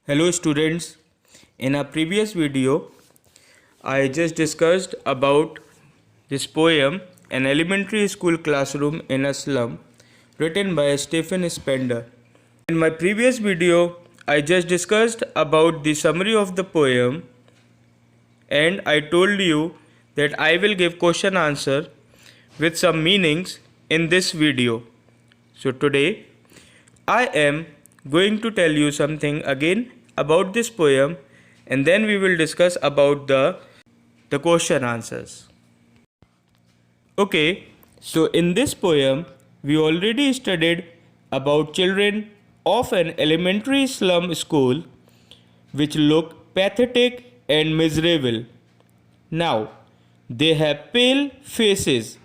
Hello students, in a previous video I just discussed about this poem An Elementary School Classroom in a Slum written by Stephen Spender. In my previous video I just discussed about the summary of the poem and I told you that I will give question answer with some meanings in this video. So today I am going to tell you something again about this poem and then we will discuss about the question answers. Okay, so in this poem we already studied about children of an elementary slum school which look pathetic and miserable. Now, they have pale faces.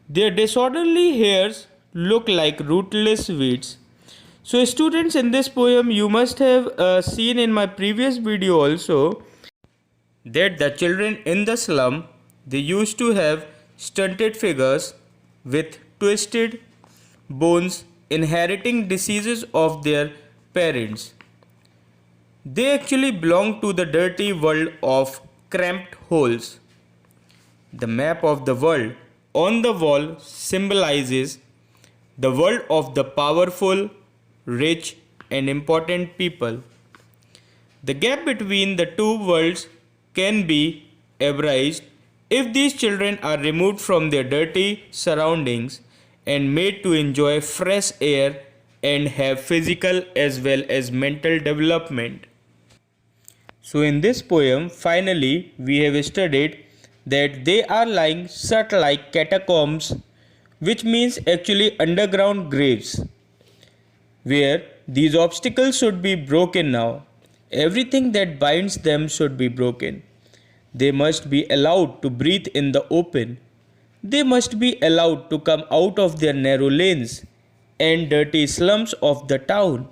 Their disorderly hairs look like rootless weeds. So students, in this poem you must have seen in my previous video also that the children in the slum, they used to have stunted figures with twisted bones inheriting diseases of their parents. They actually belong to the dirty world of cramped holes. The map of the world on the wall symbolizes the world of the powerful, rich and important people. The gap between the two worlds can be erased if these children are removed from their dirty surroundings and made to enjoy fresh air and have physical as well as mental development. So in this poem, finally, we have studied that they are lying shut like catacombs, which means actually underground graves, where these obstacles should be broken now. Everything that binds them should be broken. They must be allowed to breathe in the open. They must be allowed to come out of their narrow lanes and dirty slums of the town.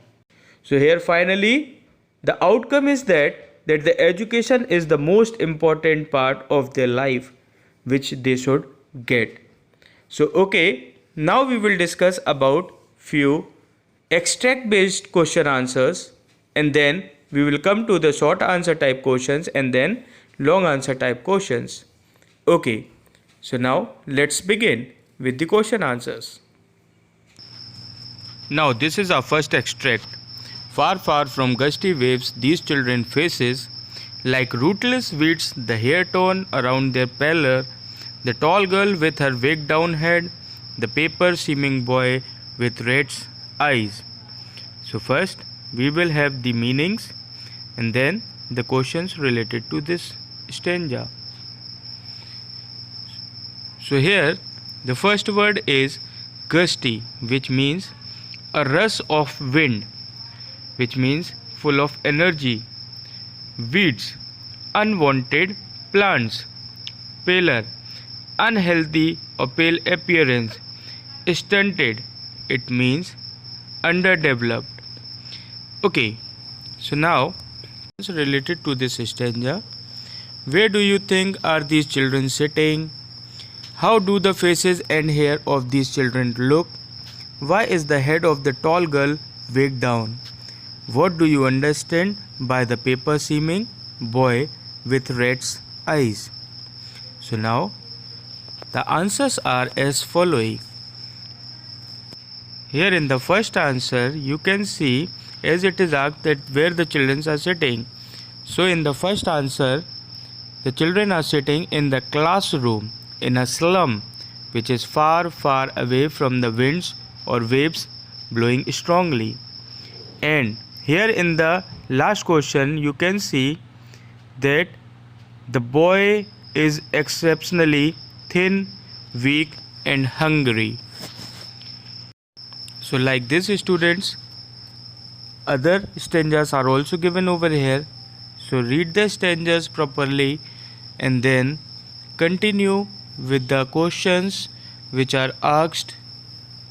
So here finally, the outcome is that the education is the most important part of their life which they should get. So okay, now we will discuss about few extract based question answers and then we will come to the short answer type questions and then long answer type questions. Okay, so now let's begin with the question answers. Now this is our first extract. Far, far from gusty waves, these children faces, like rootless weeds, the hair torn around their pallor, the tall girl with her wig down head, the paper-seeming boy with rat's eyes. So first, we will have the meanings and then the questions related to this stanza. So here, the first word is gusty, which means a rush of wind, which means full of energy. Weeds, unwanted plants. Pallor, unhealthy or pale appearance. Stunted, it means underdeveloped. Okay, so now related to this stanza, where do you think are these children sitting? How do the faces and hair of these children look? Why is the head of the tall girl weighed down? What do you understand by the paper-seeming boy with rat's eyes? So now, the answers are as following. Here in the first answer, you can see as it is asked that where the children are sitting. So in the first answer, the children are sitting in the classroom in a slum which is far, far away from the winds or waves blowing strongly. And here in the last question, you can see that the boy is exceptionally thin, weak and hungry. So like this students, other stanzas are also given over here. So read the stanzas properly and then continue with the questions which are asked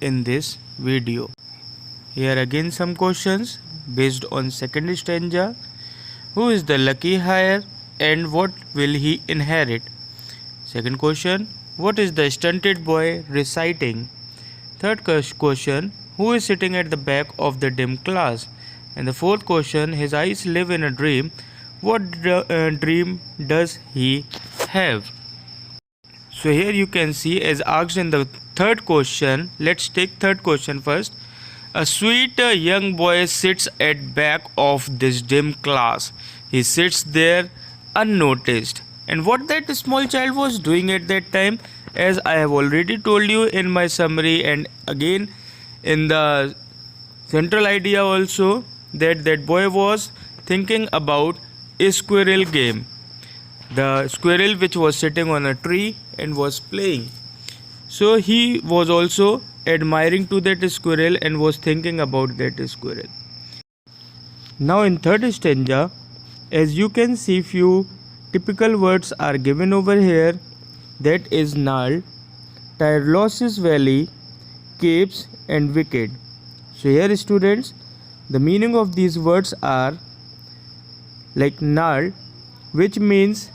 in this video. Here again some questions based on second stanza. Who is the lucky hire and what will he inherit? Second question, what is the stunted boy reciting? Third question, who is sitting at the back of the dim class? And the fourth question, his eyes live in a dream. What dream does he have? So here you can see, as asked in the third question, let's take third question first. A sweet young boy sits at back of this dim class. He sits there unnoticed. And what that small child was doing at that time, as I have already told you in my summary and again in the central idea also, that boy was thinking about a squirrel game. The squirrel which was sitting on a tree and was playing. So he was also admiring to that squirrel and was thinking about that squirrel. Now in third stanza, as you can see, few typical words are given over here. That is Nal, Tyrole's Valley, Capes and Wicked. So here students, the meaning of these words are like Nal, which means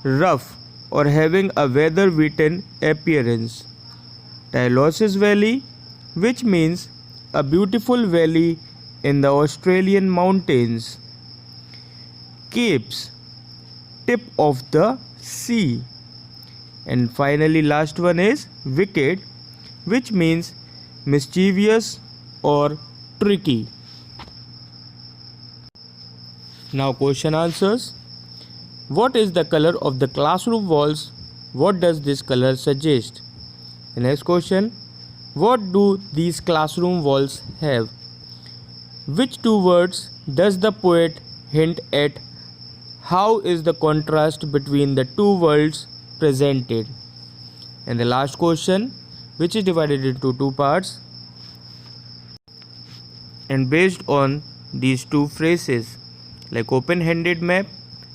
rough or having a weather-beaten appearance. Tyrole's Valley, which means a beautiful valley in the Australian mountains. Capes, tip of the sea. And finally last one is Wicked, which means mischievous or tricky. Now question answers. What is the color of the classroom walls? What does this color suggest? The next question. What do these classroom walls have? Which two words does the poet hint at? How is the contrast between the two worlds presented? And the last question, which is divided into two parts and based on these two phrases, like open-handed map,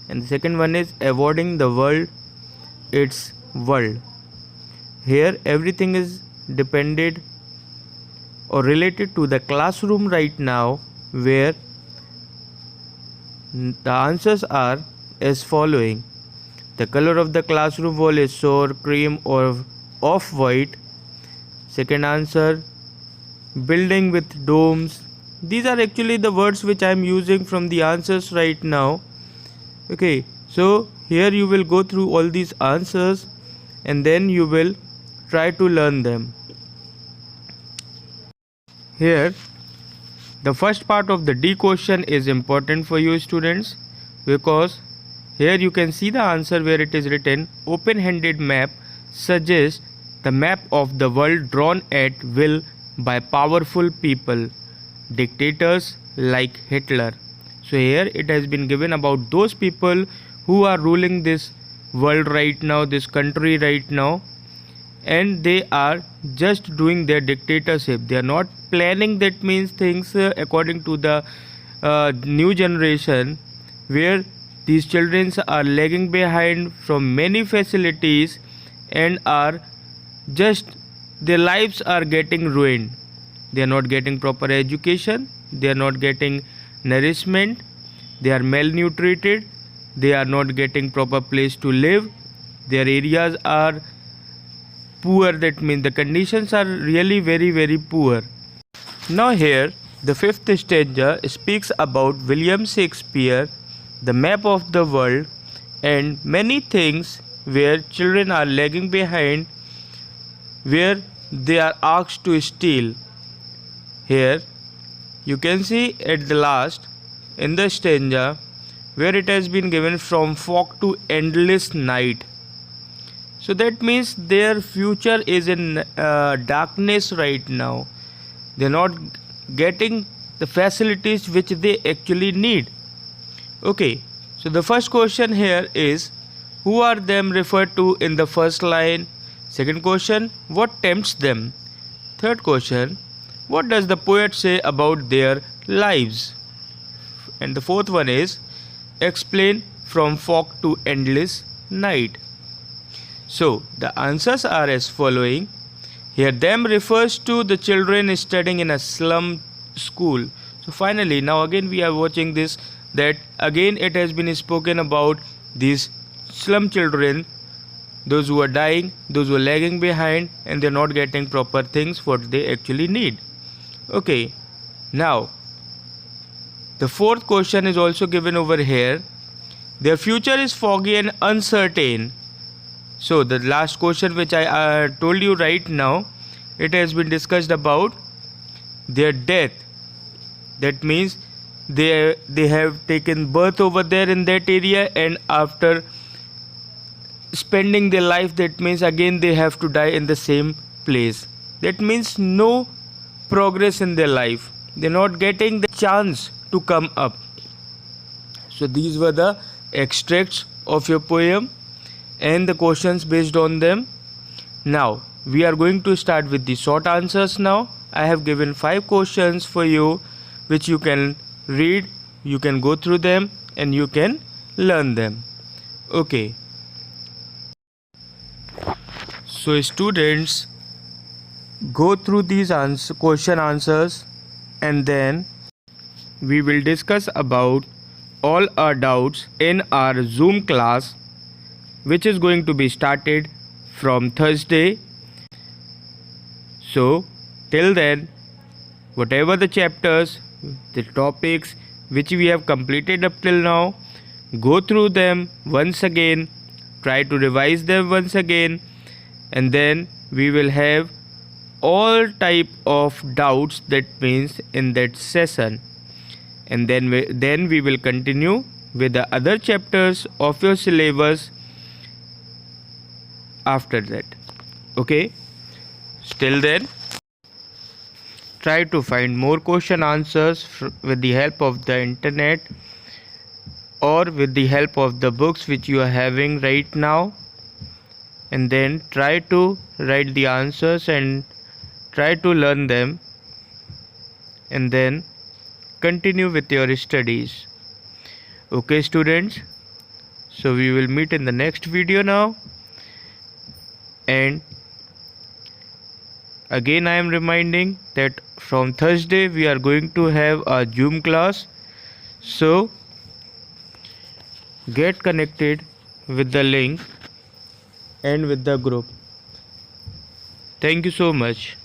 and the second one is avoiding the world its world. Here everything is depended or related to the classroom right now, where the answers are as following. The color of the classroom wall is sour cream or off-white. Second answer, building with domes. These are actually the words which I am using from the answers right now. Okay, so here you will go through all these answers and then you will try to learn them. Here, the first part of the D question is important for you students, because here you can see the answer where it is written open-handed map suggests the map of the world drawn at will by powerful people, dictators like Hitler. So here it has been given about those people who are ruling this world right now, this country right now, and they are just doing their dictatorship. They are not planning, that means things according to the new generation, where these children are lagging behind from many facilities and are just, their lives are getting ruined. They are not getting proper education, they are not getting nourishment, they are malnutrited, they are not getting proper place to live, their areas are poor, that means the conditions are really very poor. Now here the fifth stanza speaks about William Shakespeare, the map of the world, and many things where children are lagging behind, where they are asked to steal. Here you can see at the last in the stanza where it has been given from fog to endless night. So that means their future is in darkness right now. They are not getting the facilities which they actually need. Okay, so the first question here is, who are them referred to in the first line? Second question, what tempts them? Third question, what does the poet say about their lives? And the fourth one is, explain from fog to endless night. So the answers are as following. Here them refers to the children studying in a slum school. So finally, now again we are watching this, that again it has been spoken about these slum children, those who are dying, those who are lagging behind, and they're not getting proper things what they actually need. Okay, now The fourth question is also given over here. Their future is foggy and uncertain. So the last question which I told you right now, it has been discussed about their death. That means they have taken birth over there in that area, and after spending their life, that means again they have to die in the same place. That means no progress in their life. They're not getting the chance to come up. So these were the extracts of your poem and the questions based on them. Now we are going to start with the short answers now. I have given 5 questions for you which you can read, you can go through them and you can learn them. Okay. So students, go through these question answers and then we will discuss about all our doubts in our Zoom class, which is going to be started from Thursday. So till then, whatever the chapters, the topics which we have completed up till now, go through them once again, try to revise them once again, and then we will have all type of doubts, that means in that session, and then we will continue with the other chapters of your syllabus after that. Okay, still then, try to find more question answers with the help of the internet or with the help of the books which you are having right now, and then try to write the answers and try to learn them, and then continue with your studies. Okay students, so we will meet in the next video now, and again I am reminding that from Thursday we are going to have a Zoom class, so get connected with the link and with the group. Thank you so much.